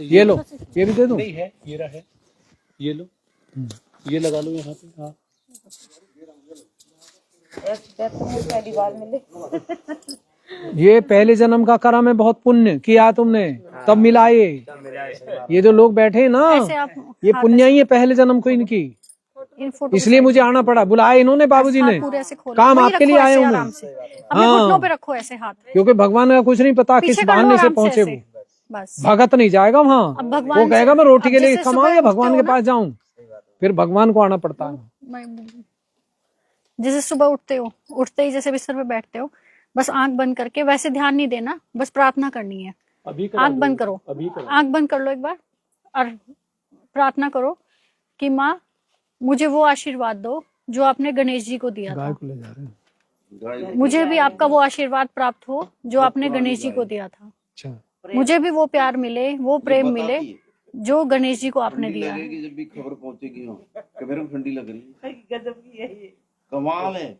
ये लो, ये भी दे दो। नहीं है, ये रहा है, ये लो, ये लगा लो यहाँ पे। हाँ पहली बार मिले। ये पहले जन्म का करा में बहुत पुण्य किया तुमने, तब मिला ये जो लोग बैठे हैं ना, ये पुण्य ही है पहले जन्म को इनकी। इसलिए मुझे आना पड़ा, बुलाया इन्होंने बाबूजी ने, काम आपके लिए आए हूँ मैं। घुटनों पे रखो ऐसे हाथ, क्योंकि भगवान का कुछ नहीं पता किस बहाने से पहुंचे वो। बस भगत नहीं जाएगा वहाँ, वो कहेगा मैं रोटी के लिए कमाऊं या भगवान के पास जाऊं, फिर भगवान को आना पड़ता है। जैसे सुबह उठते ही जैसे बिस्तर पे बैठते हो, बस आंख बंद करके, वैसे ध्यान नहीं देना, बस प्रार्थना करनी है। आंख बंद करो, आंख बंद कर लो एक बार और प्रार्थना करो कि माँ मुझे वो आशीर्वाद दो जो आपने गणेश जी को दिया था। मुझे भी आपका वो आशीर्वाद प्राप्त हो जो आपने गणेश जी को दिया था। मुझे भी वो प्यार मिले, वो प्रेम मिले जो गणेश जी को आपने दिया है। जब भी खबर पहुंचेगी कि मेरे को ठंडी लग रही है, गजब की है ये, कमाल है।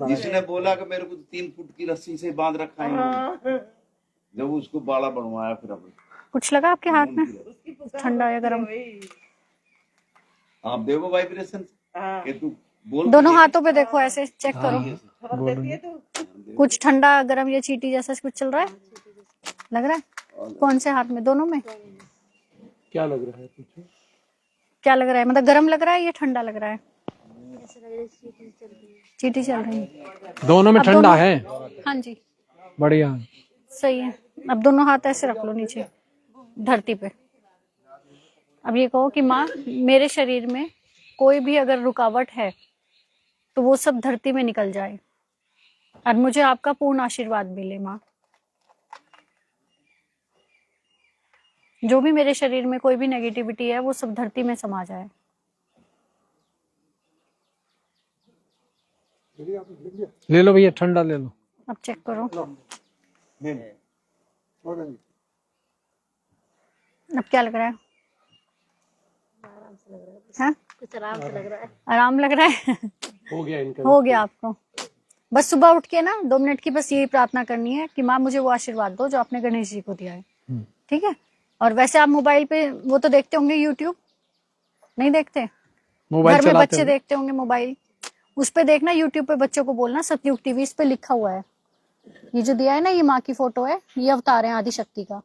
जिसने बोला कि मेरे को 3 फुट की रस्सी से बांध रखा है, जब उसको बाड़ा बनवाया फिर अब कुछ लगा आपके हाथ में ठंडा या गर्म? आप देखो वाइब्रेशन कि तू बोल, दोनों हाथों पे देखो, ऐसे चेक करो, कुछ ठंडा गर्म या चींटी जैसा कुछ चल रहा है, लग रहा है? कौन से हाथ में? दोनों में? क्या लग रहा है? पूछो क्या लग रहा है, मतलब गर्म लग रहा है या ठंडा लग रहा है? चींटी चल रही है, दोनों में ठंडा है। हाँ जी, बढ़िया, सही है। अब दोनों हाथ ऐसे रख लो नीचे धरती पे। अब ये कहो कि माँ मेरे शरीर में कोई भी अगर रुकावट है तो वो सब धरती में निकल जाए। और मुझे आपका पूर्ण आशीर्वाद मिले माँ। जो भी मेरे शरीर में कोई भी नेगेटिविटी है वो सब धरती में समा जाए। ले लो भैया, ठंडा ले लो। अब चेक करो। अब क्या लग रहा है? हाँ? कुछ आराम से लग रहा है। आराम लग रहा है? हो गया इनका, हो गया आपको। बस सुबह उठ के ना 2 मिनट की बस यही प्रार्थना करनी है कि माँ मुझे वो आशीर्वाद दो जो आपने गणेश जी को दिया है। ठीक है। और वैसे आप मोबाइल पे वो तो देखते होंगे यूट्यूब, नहीं देखते? मोबाइल घर में चलाते बच्चे हो? देखते होंगे मोबाइल, उस पे देखना, यूट्यूब पे बच्चों को बोलना सतयुग टीवी, इस पे लिखा हुआ है। ये जो दिया है ना, ये माँ की फोटो है, ये अवतार है आदि शक्ति का।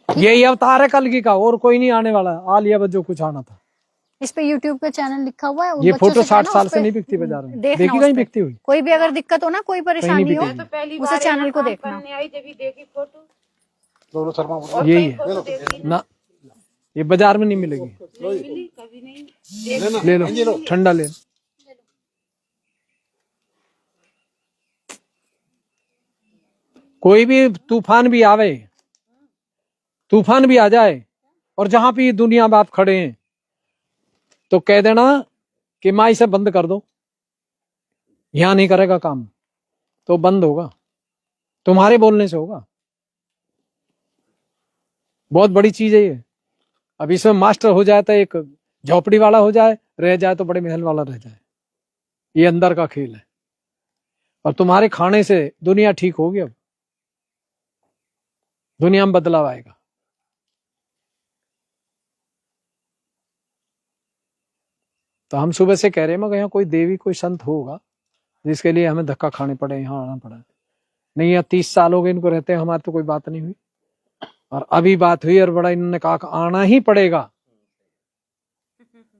यही अवतार है कल की का, और कोई नहीं आने वाला। आ लिया बस जो कुछ आना था। इस पे यूट्यूब पे चैनल लिखा हुआ है। उन ये बच्चों फोटो से 60 कहना साल उस से पे नहीं बिकती बाजार में। देखना, देखी उस कहीं पे बिकती हुई? कोई भी अगर दिक्कत हो ना, कोई परेशानी हो, बिकेगी। पहली उसे बार चैनल को यहाँ देखना। करने आई जब ही देखी फोटो, यही है ना, ये बाजार में नहीं मिलेगी। नहीं मिली कभी नहीं। ले लो, ठंडा ले लो। कोई भी तूफान भी आवे, तूफान भी आ जाए, और जहां भी दुनिया में आप खड़े हैं, तो कह देना कि माँ इसे बंद कर दो, यहां नहीं करेगा काम, तो बंद होगा। तुम्हारे बोलने से होगा। बहुत बड़ी चीज है ये। अब इसमें मास्टर हो जाए तो एक झोपड़ी वाला हो जाए, रह जाए तो बड़े महल वाला रह जाए। ये अंदर का खेल है। और तुम्हारे खाने से दुनिया ठीक होगी। अब दुनिया में बदलाव आएगा। तो हम सुबह से कह रहे हैं यहाँ कोई देवी कोई संत होगा जिसके लिए हमें धक्का खाने पड़े, यहाँ आना पड़ा। नहीं, यहाँ 30 साल हो गए इनको रहते हैं, हमारे तो कोई बात नहीं हुई। और अभी बात हुई और बड़ा इन्होंने कहा आना ही पड़ेगा।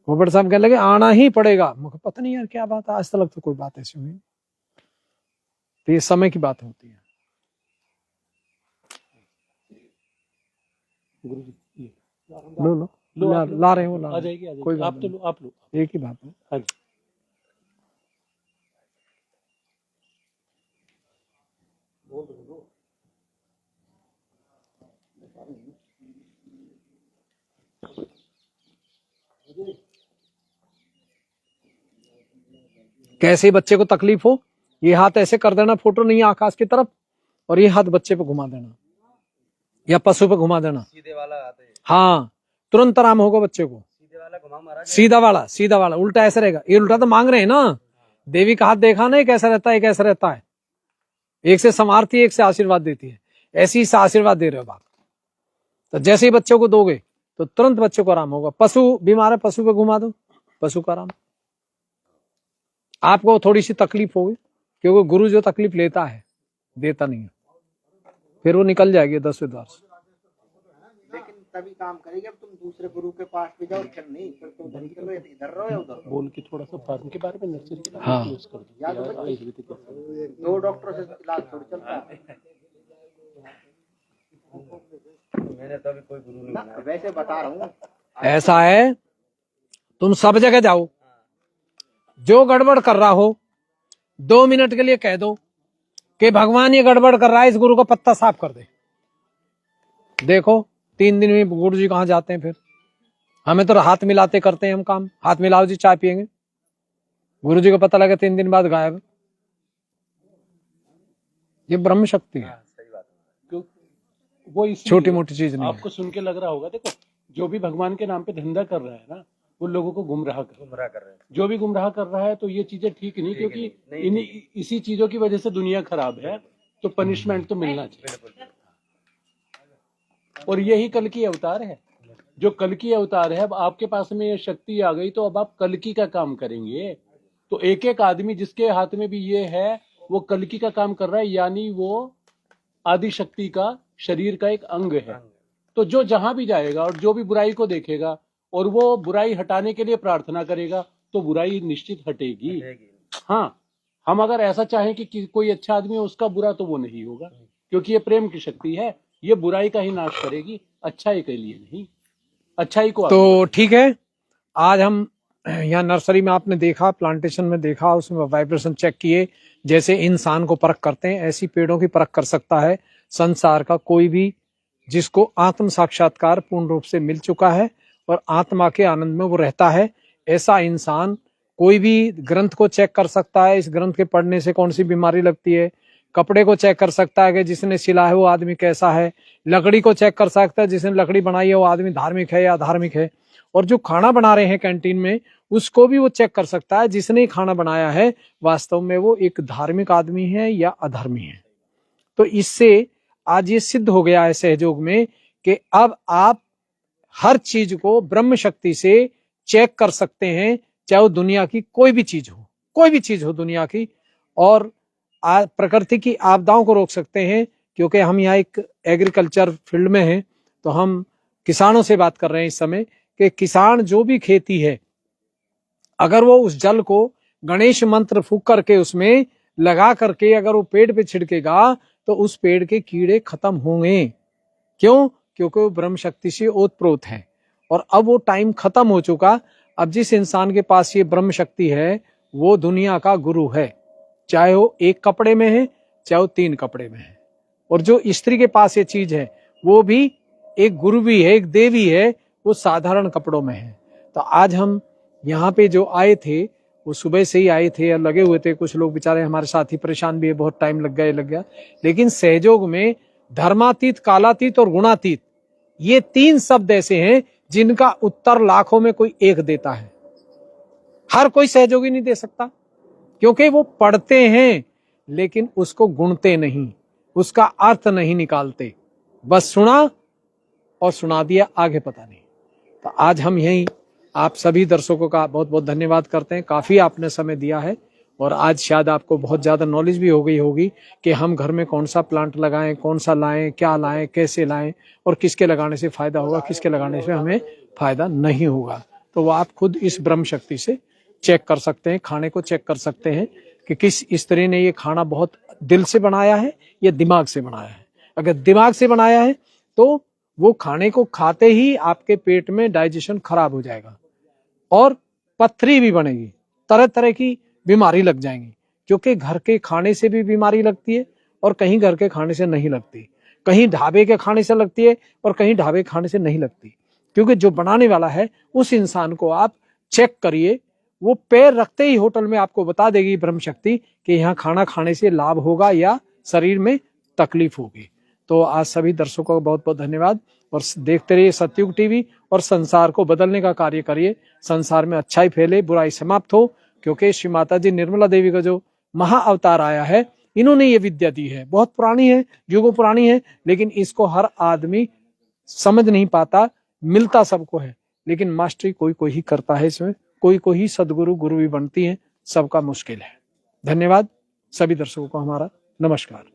गोबर साहब कहने लगे आना ही पड़ेगा। मुझे पता नहीं यार क्या बात है, आज तक तो कोई बात ऐसी हुई। तो ये समय की बात होती है। गुरुजी लो ला रहे हो, आ जाएगी। कोई बात आप तो लो, आप लो, एक ही बात है। हाँ जी। कैसे बच्चे को तकलीफ हो, ये हाथ ऐसे कर देना, फोटो नहीं है आकाश की तरफ, और ये हाथ बच्चे पे घुमा देना या पशु पे घुमा देना। सीधे वाला हाथ है। हाँ, तुरंत आराम होगा बच्चे को। सीधे वाला घुमा महाराज। सीधा वाला, उल्टा ऐसे रहेगा। ये उल्टा तो मांग रहे हैं ना। देवी का हाथ देखा ना, एक ऐसा रहता है, एक ऐसा रहता है। एक से संवारती है, एक से आशीर्वाद देती है। ऐसे ही से आशीर्वाद दे रहे हो बाप। तो जैसे ही बच्चों को दोगे तो तुरंत बच्चों को आराम होगा। पशु बीमार है, पशु पे घुमा दो, पशु का आराम। आपको थोड़ी सी तकलीफ होगी, क्योंकि गुरु जो तकलीफ लेता है देता नहीं है, फिर वो निकल जाएगी 10वें द्वार से। लेकिन तभी काम करेगी अब तुम दूसरे गुरु के पास भी जाओ, फिर नहीं, फिर तो इधर रहो या उधर। बोल के थोड़ा सा फार्म के बारे में, नर्सरी के बारे हाँ। में यूज कर दो। 2 डॉक्टरों से इलाज थोड़ी चलता है। मैंने तो अभी कोई गुरु नहीं बनाया। वैसे बता रहा हूँ, ऐसा है, तुम सब जगह जाओ, जो गड़बड़ कर रहा हो 2 मिनट के लिए कह दो कि भगवान ये गड़बड़ कर रहा है, इस गुरु का पत्ता साफ कर दे। देखो 3 दिन में गुरु जी कहाँ जाते हैं। फिर हमें तो हाथ मिलाते करते हैं हम काम। हाथ मिलाओ जी, चाय पियेंगे, गुरु जी को पता लगा 3 दिन बाद गायब। ये ब्रह्म शक्ति है, वो छोटी मोटी चीज नहीं है। आपको सुन के लग रहा होगा, देखो जो भी भगवान के नाम पे धंधा कर रहा है ना, वो लोगों को गुमराह कर रहा है। जो भी गुमराह कर रहा है, तो ये चीजें ठीक नहीं, क्योंकि इसी चीजों की वजह से दुनिया खराब है। तो पनिशमेंट तो मिलना चाहिए। और यही कल की अवतार है। जो कल की अवतार है, अब आपके पास में ये शक्ति आ गई, तो अब आप कल की का काम करेंगे। तो एक एक आदमी जिसके हाथ में भी ये है, वो कल की का काम कर रहा है, यानी वो आदि शक्ति का शरीर का एक अंग है। तो जो जहां भी जाएगा और जो भी बुराई को देखेगा और वो बुराई हटाने के लिए प्रार्थना करेगा, तो बुराई निश्चित हटेगी। हाँ, हम अगर ऐसा चाहें कि कोई अच्छा आदमी है, उसका बुरा तो वो नहीं होगा, क्योंकि ये प्रेम की शक्ति है। ये बुराई का ही नाश करेगी, अच्छाई के लिए नहीं, अच्छाई को। तो ठीक है, आज हम यहाँ नर्सरी में आपने देखा, प्लांटेशन में देखा, उसमें वाइब्रेशन चेक किए, जैसे इंसान को परख करते हैं ऐसी पेड़ों की परख कर सकता है संसार का कोई भी जिसको आत्म साक्षात्कार पूर्ण रूप से मिल चुका है और आत्मा के आनंद में वो रहता है। ऐसा इंसान कोई भी ग्रंथ को चेक कर सकता है, इस ग्रंथ के पढ़ने से कौन सी बीमारी लगती है, कपड़े को चेक कर सकता है कि जिसने सिला है वो आदमी कैसा है, लकड़ी को चेक कर सकता है जिसने लकड़ी बनाई है वो आदमी धार्मिक है या अधार्मिक है, और जो खाना बना रहे हैं कैंटीन में उसको भी वो चेक कर सकता है जिसने खाना बनाया है वास्तव में वो एक धार्मिक आदमी है या अधर्मी है। तो इससे आज ये सिद्ध हो गया है सहयोग में कि अब आप हर चीज को ब्रह्म शक्ति से चेक कर सकते हैं, चाहे वो दुनिया की कोई भी चीज हो दुनिया की, और प्रकृति की आपदाओं को रोक सकते हैं। क्योंकि हम यहाँ एक एग्रीकल्चर फील्ड में हैं तो हम किसानों से बात कर रहे हैं इस समय कि किसान जो भी खेती है अगर वो उस जल को गणेश मंत्र फूंक करके उसमें लगा करके अगर वो पेड़ पे छिड़केगा तो उस पेड़ के कीड़े खत्म होंगे। क्यों? क्योंकि वो ब्रह्म शक्ति से ओतप्रोत है और अब वो टाइम खत्म हो चुका। अब जिस इंसान के पास ये ब्रह्म शक्ति है वो दुनिया का गुरु है, चाहे वो एक कपड़े में है चाहे वो 3 कपड़े में है। और जो स्त्री के पास ये चीज है वो भी एक गुरु भी है, एक देवी है, वो साधारण कपड़ों में है। तो आज हम यहाँ पे जो आए थे वो सुबह से ही आए थे और लगे हुए थे, कुछ लोग बेचारे हमारे साथी परेशान भी है, बहुत टाइम लग गया, लेकिन सहयोग में धर्मातीत, कालातीत और गुणातीत ये 3 शब्द ऐसे हैं जिनका उत्तर लाखों में कोई एक देता है। हर कोई सहयोगी नहीं दे सकता क्योंकि वो पढ़ते हैं लेकिन उसको गुणते नहीं, उसका अर्थ नहीं निकालते, बस सुना और सुना दिया, आगे पता नहीं। तो आज हम यही आप सभी दर्शकों का बहुत बहुत धन्यवाद करते हैं, काफी आपने समय दिया है और आज शायद आपको बहुत ज्यादा नॉलेज भी हो गई होगी कि हम घर में कौन सा प्लांट लगाएं, कौन सा लाएं, क्या लाएं, कैसे लाएं और किसके लगाने से फायदा होगा, किसके लगाने से हमें फायदा नहीं होगा। तो वो आप खुद इस ब्रह्म शक्ति से चेक कर सकते हैं, खाने को चेक कर सकते हैं कि किस स्त्री ने ये खाना बहुत दिल से बनाया है या दिमाग से बनाया है। अगर दिमाग से बनाया है तो वो खाने को खाते ही आपके पेट में डाइजेशन खराब हो जाएगा और पथरी भी बनेगी, तरह तरह की बीमारी लग जाएंगी, क्योंकि घर के खाने से भी बीमारी लगती है और कहीं घर के खाने से नहीं लगती, कहीं ढाबे के खाने से लगती है और कहीं ढाबे के खाने से नहीं लगती। क्योंकि जो बनाने वाला है उस इंसान को आप चेक करिए, वो पैर रखते ही होटल में आपको बता देगी ब्रह्म शक्ति कि यहाँ खाना खाने से लाभ होगा या शरीर में तकलीफ होगी। तो आज सभी दर्शकों का बहुत बहुत धन्यवाद और देखते रहिए सतयुग टीवी और संसार को बदलने का कार्य करिए। संसार में अच्छाई फैले, बुराई समाप्त हो, क्योंकि श्री माता जी निर्मला देवी का जो महा अवतार आया है इन्होंने ये विद्या दी है, बहुत पुरानी है, युगों पुरानी है, लेकिन इसको हर आदमी समझ नहीं पाता, मिलता सबको है लेकिन मास्टरी कोई कोई ही करता है, इसमें कोई कोई ही सदगुरु गुरु भी बनती है, सबका मुश्किल है। धन्यवाद सभी दर्शकों को, हमारा नमस्कार।